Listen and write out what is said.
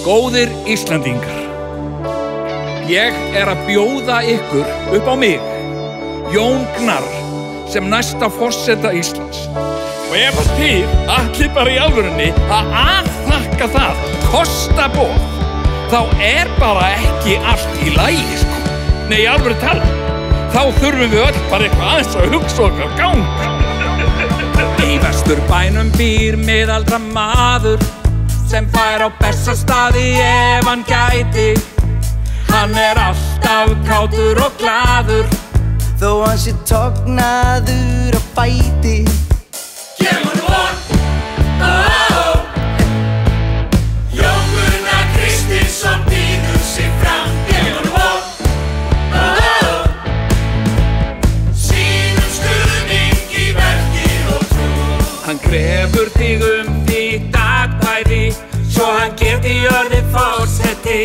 Góðir Íslendingar, ég að bjóða ykkur upp á mig, Jón Gnarr, sem næsta forseta Íslands. Og ef þið ætlið bara í alvörunni að aðþakka það, kosta boð, þá bara ekki allt í lagi, sko. Nei, í alvöru tala, þá þurfum við öll bara eitthvað aðeins að hugsa okkar gang. Í Vesturbænum býr miðaldra maður sem fær á Bessastaði ef hann gæti. Hann alltaf kátur og glaður þó hann sé tognaður á fæti. Gefum honum von, oh, oh. Jón Gunnar Kristinsson býður sig fram. Gefum honum von, oh, oh. Sýnum stuðning í verki og trú. Hann krefur þig þitt atkvæði svo hann geti orðið forseti.